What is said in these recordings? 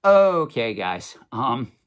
Okay, guys,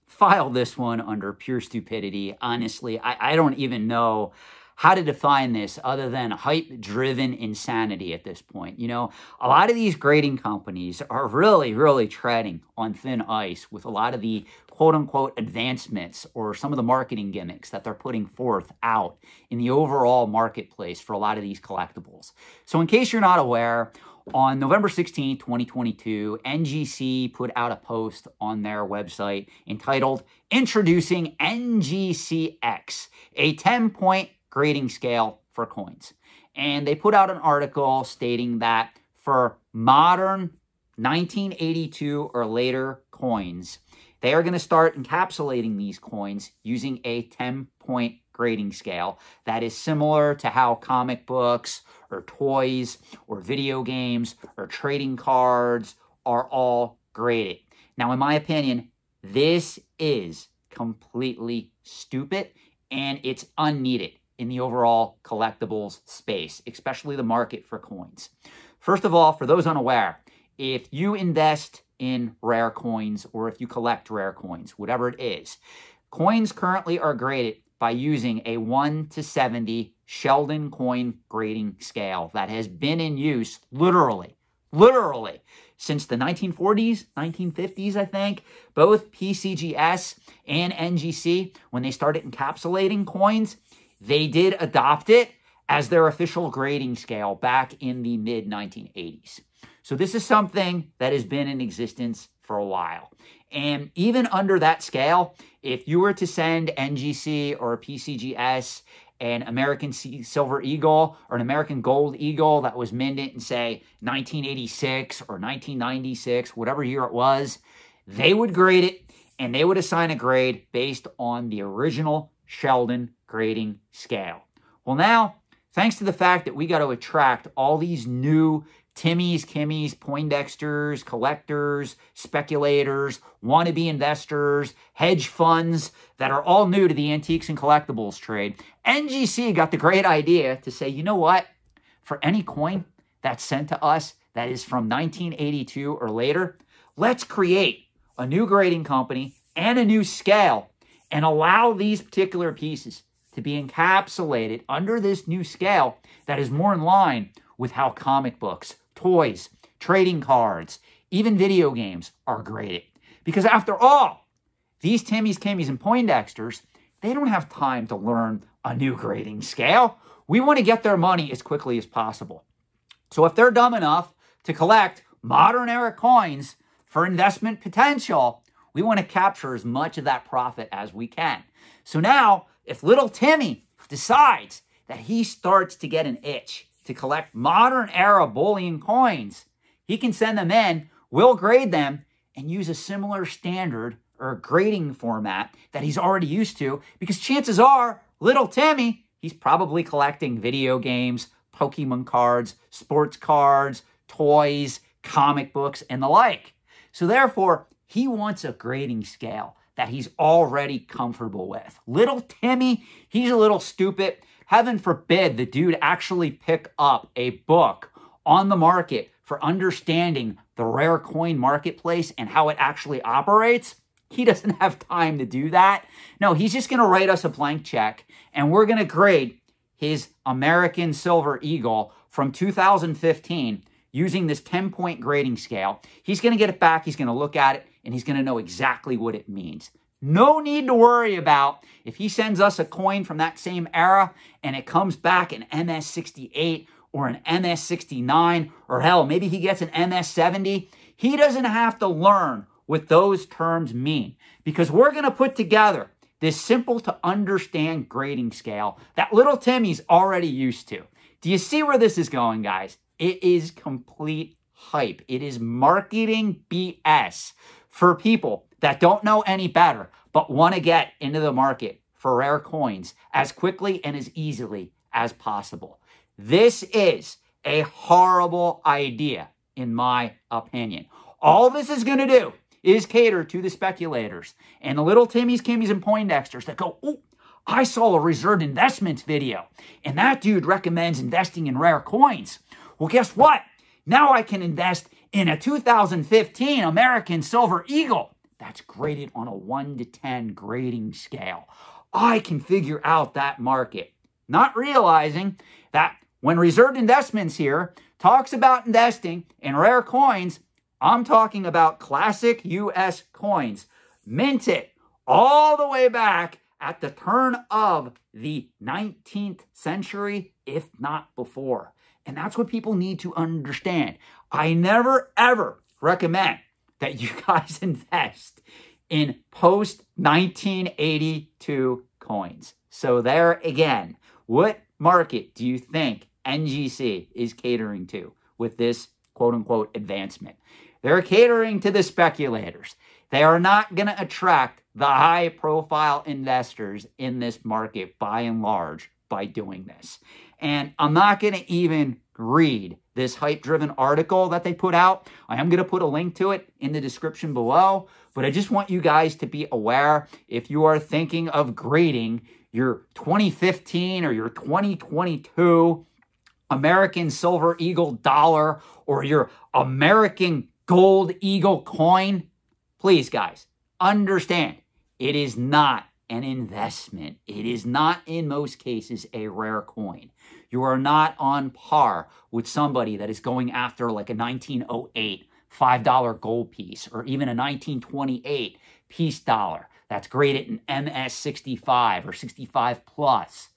file this one under pure stupidity. Honestly, I don't even know how to define this other than hype-driven insanity at this point. You know, a lot of these grading companies are really treading on thin ice with a lot of the quote-unquote advancements or some of the marketing gimmicks that they're putting forth out in the overall marketplace for a lot of these collectibles. So in case you're not aware, on November 16, 2022, NGC put out a post on their website entitled Introducing NGCX, a 10-point grading scale for coins. And they put out an article stating that for modern 1982 or later coins, they are going to start encapsulating these coins using a 10-point grading scale that is similar to how comic books or toys or video games or trading cards are all graded. Now, in my opinion, this is completely stupid and it's unneeded in the overall collectibles space, especially the market for coins. First of all, for those unaware, if you invest in rare coins or if you collect rare coins, whatever it is, coins currently are graded by using a 1 to 70 Sheldon coin grading scale that has been in use literally since the 1940s, 1950s, I think. Both PCGS and NGC, when they started encapsulating coins, they did adopt it as their official grading scale back in the mid-1980s. So this is something that has been in existence for a while. And even under that scale, if you were to send NGC or PCGS an American Silver Eagle or an American Gold Eagle that was minted in, say, 1986 or 1996, whatever year it was, they would grade it and they would assign a grade based on the original Sheldon grading scale. Well, now, thanks to the fact that we got to attract all these new Timmys, Kimmys, Poindexters, collectors, speculators, wannabe investors, hedge funds that are all new to the antiques and collectibles trade, NGC got the great idea to say, you know what? For any coin that's sent to us that is from 1982 or later, let's create a new grading company and a new scale and allow these particular pieces to be encapsulated under this new scale that is more in line with how comic books, toys, trading cards, even video games are graded. Because after all, these Timmys, Kimmys, and Poindexters, they don't have time to learn a new grading scale. We want to get their money as quickly as possible. So if they're dumb enough to collect modern era coins for investment potential, we want to capture as much of that profit as we can. So now, if little Timmy decides that he starts to get an itch to collect modern era bullion coins, he can send them in, we'll grade them, and use a similar standard or grading format that he's already used to, because chances are, little Timmy, he's probably collecting video games, Pokemon cards, sports cards, toys, comic books, and the like. So therefore, he wants a grading scale that he's already comfortable with. Little Timmy, he's a little stupid. Heaven forbid the dude actually pick up a book on the market for understanding the rare coin marketplace and how it actually operates. He doesn't have time to do that. No, he's just going to write us a blank check, and we're going to grade his American Silver Eagle from 2015 using this 10-point grading scale. He's going to get it back, he's going to look at it, and he's going to know exactly what it means. No need to worry about if he sends us a coin from that same era and it comes back an MS-68 or an MS-69, or hell, maybe he gets an MS-70. He doesn't have to learn what those terms mean, because we're going to put together this simple to understand grading scale that little Timmy's already used to. Do you see where this is going, guys? It is complete hype. It is marketing BS for people that don't know any better, but want to get into the market for rare coins as quickly and as easily as possible. This is a horrible idea, in my opinion. All this is going to do is cater to the speculators and the little Timmys, Kimmys, and Poindexters that go, oh, I saw a reserved investments video, and that dude recommends investing in rare coins. Well, guess what? Now I can invest in a 2015 American Silver Eagle that's graded on a 1 to 10 grading scale. I can figure out that market, not realizing that when Reserved Investments here talks about investing in rare coins, I'm talking about classic U.S. coins, minted all the way back at the turn of the 19th century, if not before. And that's what people need to understand. I never, ever recommend that you guys invest in post-1982 coins. So there again, what market do you think NGC is catering to with this quote-unquote advancement? They're catering to the speculators. They are not going to attract the high-profile investors in this market by and large by doing this. And I'm not going to even read this hype-driven article that they put out. I am going to put a link to it in the description below, but I just want you guys to be aware if you are thinking of grading your 2015 or your 2022 American Silver Eagle dollar or your American Gold Eagle coin, please, guys, understand it is not an investment. It is not, in most cases, a rare coin. You are not on par with somebody that is going after like a 1908 $5 gold piece or even a 1928 peace dollar that's graded in MS 65 or 65 plus.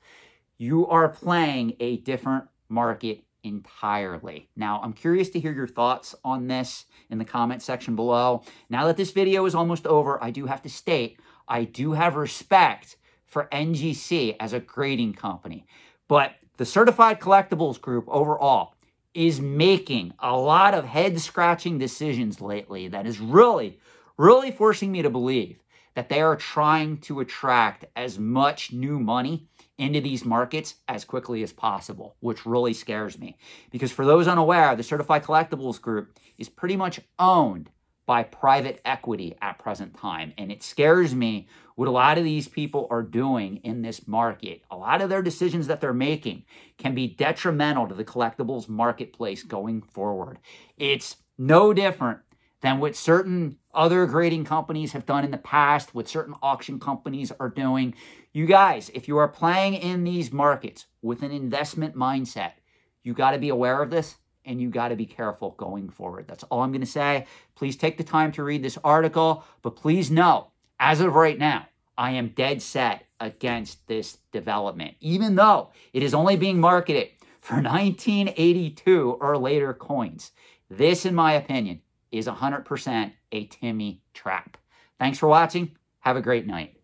You are playing a different market entirely. Now, I'm curious to hear your thoughts on this in the comment section below. Now that this video is almost over, I do have to state, I do have respect for NGC as a grading company, but the Certified Collectibles Group overall is making a lot of head-scratching decisions lately that is really forcing me to believe that they are trying to attract as much new money into these markets as quickly as possible, which really scares me. Because for those unaware, the Certified Collectibles Group is pretty much owned by private equity at present time. And it scares me what a lot of these people are doing in this market. A lot of their decisions that they're making can be detrimental to the collectibles marketplace going forward. It's no different than what certain other grading companies have done in the past, what certain auction companies are doing. You guys, if you are playing in these markets with an investment mindset, you got to be aware of this and you got to be careful going forward. That's all I'm going to say. Please take the time to read this article, but please know, as of right now, I am dead set against this development, even though it is only being marketed for 1982 or later coins. This, in my opinion, is 100% a Timmy trap. Thanks for watching. Have a great night.